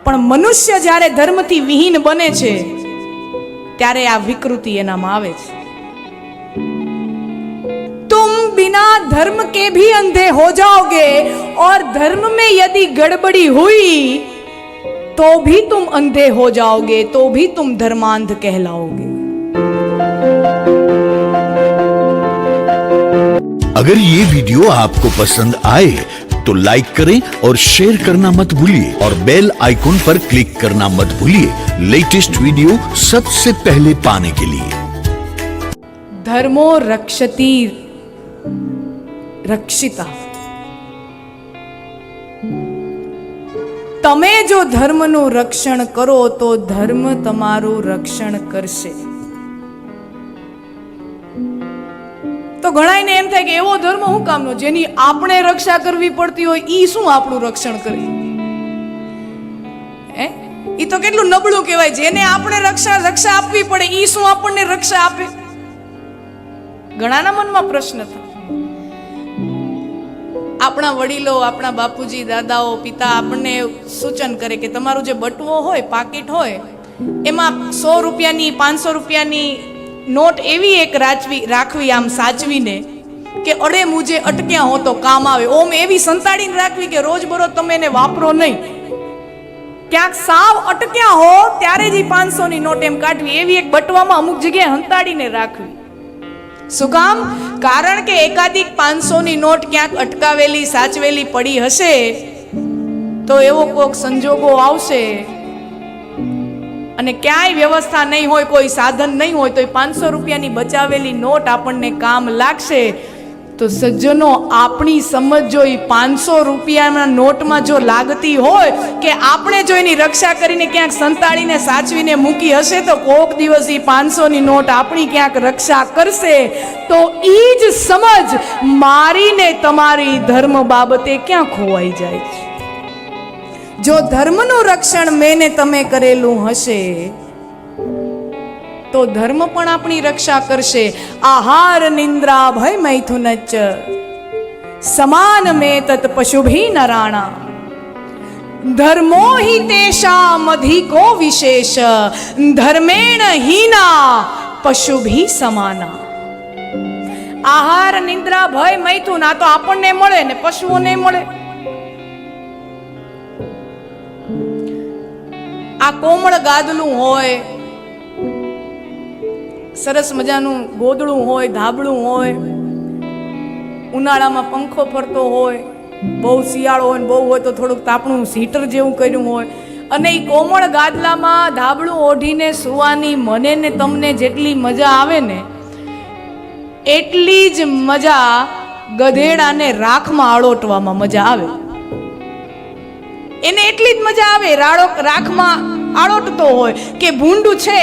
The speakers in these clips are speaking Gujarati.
પણ મનુષ્ય જ્યારે ધર્મથી વિહીન બને છે ત્યારે આ વિકૃતિ એનામાં આવે છે. तुम बिना धर्म के भी अंधे हो जाओगे और धर्म में यदि गड़बड़ी हुई तो भी तुम अंधे हो जाओगे, तो भी तुम धर्मांध कहलाओगे. अगर ये वीडियो आपको पसंद आए तो लाइक करें और शेयर करना मत भूलिए और बेल आइकॉन पर क्लिक करना मत भूलिए लेटेस्ट वीडियो सबसे पहले पाने के लिए. धर्मो रक्षति रक्षिता. તમે જો ધર્મનું રક્ષણ કરો તો ધર્મ તમારું રક્ષણ કરશે. તો ઘણાને એમ થાય કે એવો ધર્મ શું કામનો જેની આપણે રક્ષા કરવી પડતી હોય ઈ શું આપણું રક્ષણ કરે? ઈ તો કેટલું નબળું કહેવાય. જેને આપણે રક્ષા આપવી પડે ઈ શું આપણને રક્ષા આપે? ઘણાના મનમાં પ્રશ્ન થાય. આપણા વડીલો, આપણા બાપુજી, દાદાઓ, પિતા આપણને સૂચન કરે કે તમારું જે બટવો હોય, પાકીટ હોય, એમાં 100 રૂપિયાની 500 રૂપિયાની નોટ એવી એક રાખવી આમ સાચવીને કે અડે મુજે અટક્યા હો તો કામ આવે. ઓમ એવી સંતાડીને રાખવી કે રોજ બરોજ તમે એને વાપરો નહીં. ક્યાંક સાવ અટક્યા હો ત્યારે જ 500 ની નોટ એમ કાઢવી, એવી એક બટવામાં અમુક જગ્યાએ હંતાડીને રાખવી. શું કામ? કારણ કે એકાદિક 500 ની નોટ ક્યાંક અટકાવેલી સાચવેલી પડી હશે તો એવો કોઈક સંજોગો આવશે અને ક્યાંય વ્યવસ્થા નહીં હોય, કોઈ સાધન નહીં હોય તો 500 રૂપિયાની બચાવેલી નોટ આપણને કામ લાગશે. તો સજ્જનો, આપણી સમજ જો 500 રૂપિયાના નોટમાં જો લાગતી હોય કે આપણે જો એની રક્ષા કરીને ક્યાંક સંતાડીને સાચવીને મૂકી હશે તો કોક દિવસ 500 ની નોટ આપણી ક્યાંક રક્ષા કરશે. તો ઈ જ સમજ મારીને તમારી ધર્મ બાબતે ક્યાં ખોવાઈ જાય છે. જો ધર્મનું રક્ષણ મેને તમે કરેલું હશે તો ધર્મ પણ આપણી રક્ષા કરશે. આહાર નિંદ્રા ભય મૈથુનચ સમાન મે તત પશુભી નરાણા ધર્મો હિ તેષામ અધિકો વિશેષ ધર્મેણ હીના પશુભી સમાના. આહાર નિંદ્રા ભય મૈથુન આ તો આપણને મળે ને પશુઓને મળે. આ કોમળ ગાદલું હોય, સરસ મજાનું ગોદડું હોય, ધાબળું હોય, ઉનાળામાં પંખો ફરતો હોય, બહુ શિયાળો હોય ને બહુ હોય તો થોડુંક તાપણું હીટર જેવું કર્યું હોય અને એ કોમળ ગાદલામાં ધાબળું ઓઢીને સુવાની મને ને તમને જેટલી મજા આવે ને એટલી જ મજા ગધેડાને રાખમાં આળોટવામાં મજા આવે. એને એટલી જ મજા આવે રાખમાં આળોટતો હોય કે ભૂંડું છે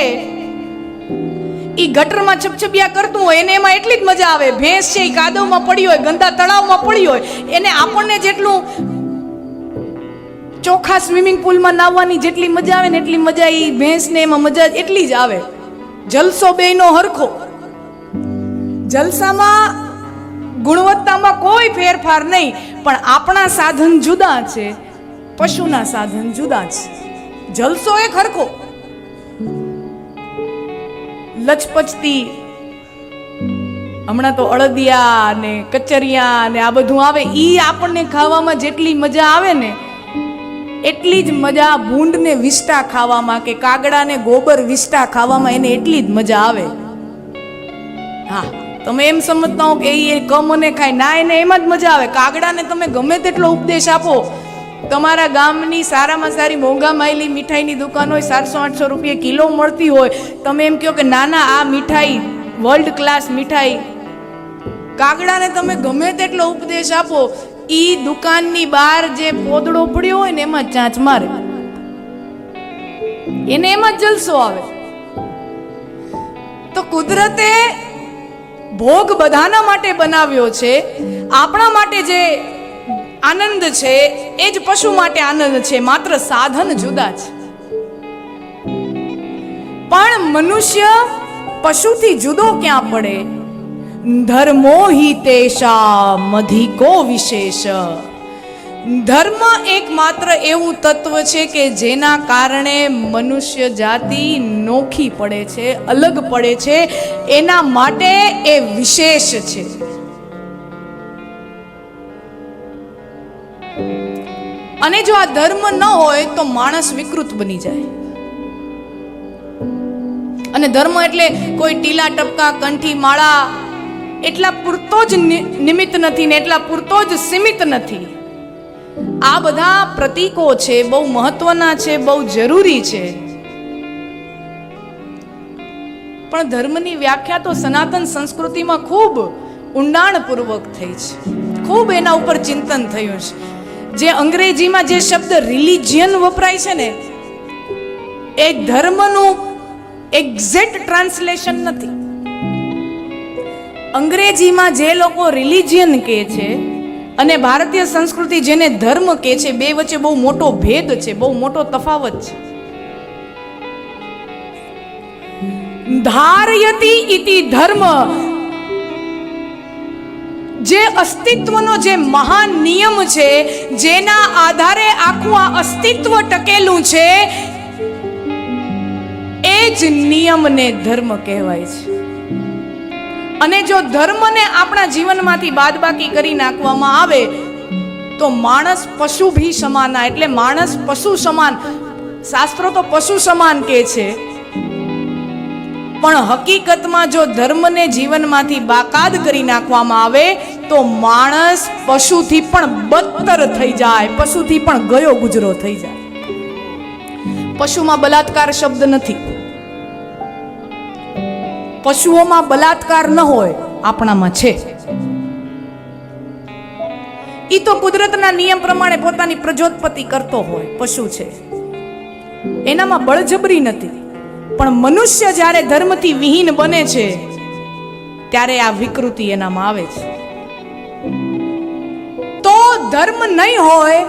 ઈ ગટરમાં છપછપિયા કરતું હોય એને એમાં એટલી જ મજા આવે. ભેંસ છે ઈ કાદવમાં પડી હોય, ગંદા તળાવમાં પડી હોય, એને આપણને જેટલું ચોખ્ખા સ્વિમિંગ પુલમાં નાહવાની જેટલી મજા આવે ને એટલી મજા ઈ ભેંસને એમાં મજા એટલી જ આવે. જલસો બેયનો હરખો. જલસામાં ગુણવત્તામાં કોઈ ફેરફાર નહીં, પણ આપણા સાધન જુદા છે, પશુના સાધન જુદા છે. જલસો એક હરખો. લચપચતી હમણાં તો અળદિયા ને કચરિયા ને આ બધું આવે, ઈ આપણને ખાવામાં જેટલી મજા આવે ને એટલી જ મજા ભૂંડ ને વિષ્ટા ખાવામાં કે કાગડા ને ગોબર વિષ્ટા ખાવામાં એને એટલી જ મજા આવે. હા, તમે એમ સમજતા હો કે એ કમ અને ખાય ના, એને એમાં જ મજા આવે. કાગડાને તમે ગમે તેટલો ઉપદેશ આપો, તમારા ગામની સારામાં સારી મોંઘા માયલી મીઠાઈની દુકાન હોય, 700-800 રૂપિયા કિલો મળતી હોય, તમે એમ કહો કે નાના આ મીઠાઈ વર્લ્ડ ક્લાસ મીઠાઈ, કાગડાને તમે ગમે તેટલો ઉપદેશ આપો, ઈ દુકાનની બહાર જે પોદડો પડ્યો હોય ને એમાં ચાંચ મારે, એને એમાં જલસો આવે. તો કુદરતે ભોગ બધાના માટે બનાવ્યો છે. આપણા માટે જે આનંદ છે એ જ પશુ માટે આનંદ છે, માત્ર સાધન જુદા છે. પણ મનુષ્ય પશુથી જુદો ક્યાં પડે? ધર્મો હિ તેષામ અધિકો વિશેષ ધર્મ એકમાત્ર એવું તત્વ છે કે જેના કારણે મનુષ્ય જાતિ નોખી પડે છે, અલગ પડે છે, એના માટે એ વિશેષ છે. અને જો આ ધર્મ ન હોય તો માણસ વિકૃત બની જાય. અને ધર્મ એટલે કોઈ ટીલા ટપકા કંઠી માળા એટલા પૂરતો જ નિમિત્ત નથી ને એટલા પૂરતો જ સીમિત નથી. આ બધા પ્રતીકો છે, બહુ મહત્વના છે, બહુ જરૂરી છે. પણ ધર્મની વ્યાખ્યા તો સનાતન સંસ્કૃતિમાં ખૂબ ઊંડાણપૂર્વક થઈ છે, ખૂબ એના ઉપર ચિંતન થયું છે. જે અંગ્રેજીમાં જે શબ્દ રિલિજિયન વપરાય છે ને, એ ધર્મનું એક્ઝેક્ટ ટ્રાન્સલેશન નથી. અંગ્રેજીમાં જે લોકો રિલિજિયન કહે છે અને ભારતીય સંસ્કૃતિ જેને ધર્મ કહે છે, બે વચ્ચે બહુ મોટો ભેદ છે, બહુ મોટો તફાવત છે. ધારયતિ ઇતિ ધર્મ, જે અસ્તિત્વનો જે મહાન નિયમ છે, જેના આધારે આખું આ અસ્તિત્વ ટકેલું છે, એ જ નિયમને ધર્મ કહેવાય છે. અને જો ધર્મને આપણા જીવનમાંથી બાદબાકી કરી નાખવામાં આવે તો માણસ પશુ ભી સમાના, એટલે માણસ પશુ સમાન. શાસ્ત્રો તો પશુ સમાન કહે છે, પણ હકીકતમાં જો ધર્મને જીવનમાંથી બાકાત કરી નાખવામાં આવે તો માણસ પશુથી પણ બદતર થઈ જાય, પશુથી પણ ગયો ગુજરો થઈ જાય. પશુમાં બલાત્કાર શબ્દ નથી, પશુઓમાં બલાત્કાર ન હોય, આપણામાં છે. ઈ તો કુદરતના નિયમ પ્રમાણે પોતાની પ્રજોત્પત્તિ કરતો હોય, પશુ છે, એનામાં બળજબરી નથી. પણ મનુષ્ય જ્યારે ધર્મથી વિહીન બને છે ત્યારે આ વિકૃતિ એનામાં આવે છે. તો ધર્મ નહીં હોય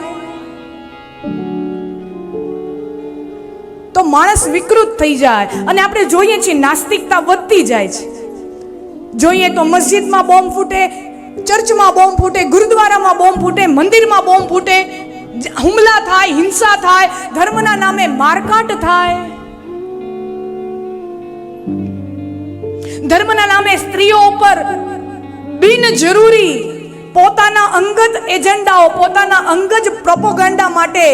તો માણસ વિકૃત થઈ જાય. અને આપણે જોઈએ છીએ નાસ્તિકતા વધતી જાય છે. જોઈએ તો મસ્જિદમાં બોમ્બ ફૂટે, ચર્ચમાં બોમ્બ ફૂટે, ગુરુદ્વારામાં બોમ્બ ફૂટે, મંદિરમાં બોમ્બ ફૂટે, હુમલા થાય, હિંસા થાય, ધર્મના નામે મારકાટ થાય. ધર્મના નામે સ્ત્રીઓ ઉપર બિનજરૂરી પોતાના અંગત એજન્ડાઓ, પોતાના અંગત પ્રોપોગેન્ડા માટે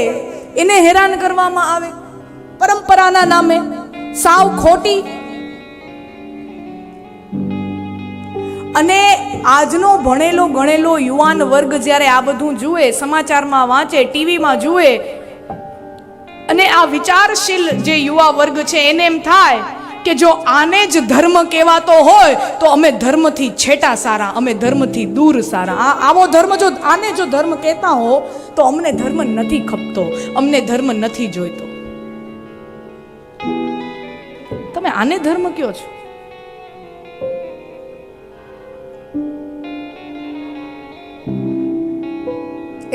એને હેરાન કરવામાં આવે, પરંપરાના નામે સાવ ખોટી. અને આજનો ભણેલો ગણેલો યુવાન વર્ગ જ્યારે આ બધું જુએ, સમાચારમાં વાંચે, ટીવીમાં જુએ, અને આ વિચારશીલ જે યુવા વર્ગ છે એને એમ થાય કે જો આને જ ધર્મ કહેવાતો હોય તો અમે ધર્મથી છેટા સારા, અમે ધર્મથી દૂર સારા. આવો ધર્મ જો આને જો ધર્મ કહેતા હો તો અમને ધર્મ નથી ખપતો, અમને ધર્મ નથી જોઈતો. તમે આને ધર્મ કયો છો?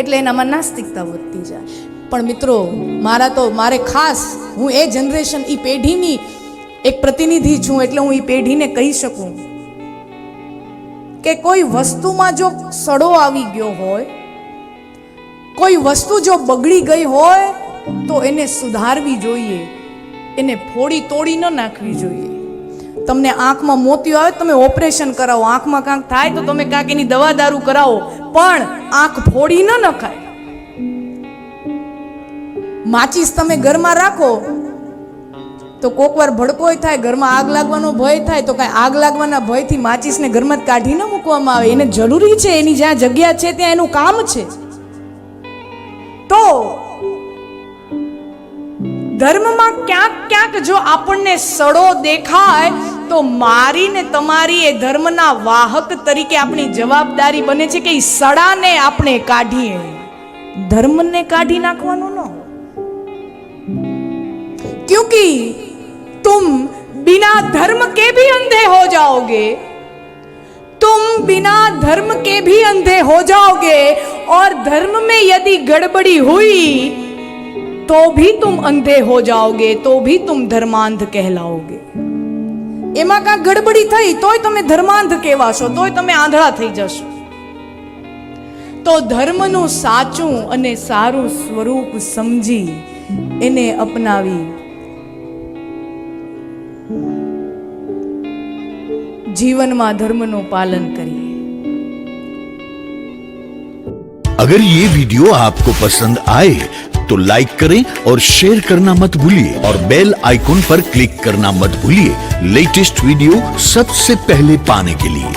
એટલે એનામાં નાસ્તિકતા વધતી જાય. પણ મિત્રો, મારે ખાસ, હું એ જનરેશન, એ પેઢીની એક પ્રતિનિધિ છું, એટલે હું એ પેઢીને કહી શકું કે કોઈ વસ્તુમાં જો સડો આવી ગયો હોય, કોઈ વસ્તુ જો બગડી ગઈ હોય તો એને સુધારવી જોઈએ, એને ફોડી તોડી ન નાખવી જોઈએ. તમને આંખમાં મોતિયો આવે તમે ઓપરેશન કરાવો, આંખમાં કાંક થાય તો તમે કાંક એની દવા દારૂ કરાવો, પણ આંખ ફોડી ન નખાય. માચીસ તમે ઘરમાં રાખો તો કોક વાર ભડકોય થાય, ઘરમાં આગ લાગવાનો ભય થાય, તો કાંઈ આગ લાગવાના ભયથી માચીસને ઘરમાં કાઢી ન મૂકવામાં આવે. એને જરૂરી છે, એની જ્યાં જગ્યા છે ત્યાં એનું કામ છે. તો ધર્મમાં ક્યાંક ક્યાંક જો આપણને સડો દેખાય તો મારી ને તમારી એ ધર્મના વાહક તરીકે આપણી જવાબદારી બને છે કે એ સડાને આપણે કાઢીએ, ધર્મને કાઢી નાખવાનું ન. क्योंकि तुम बिना धर्म के भी अंधे हो जाओगे, तुम बिना धर्म के भी अंधे हो जाओगे, और धर्म में यदि गड़बड़ी हुई तो भी तुम अंधे हो जाओगे, तो भी तुम धर्मांध कहलाओगे. એમાં કાંક ગડબડી થઈ તોય તમે ધર્માંધ કહેવાશો, તોય તમે આંધળા થઈ જશો. તો ધર્મનું સાચું અને સારું સ્વરૂપ સમજી એને અપનાવી जीवन धर्म नो पालन करिए। अगर ये वीडियो आपको पसंद आए तो लाइक करें और शेयर करना मत भूलिए और बेल आइकॉन पर क्लिक करना मत भूलिए लेटेस्ट वीडियो सबसे पहले पाने के लिए।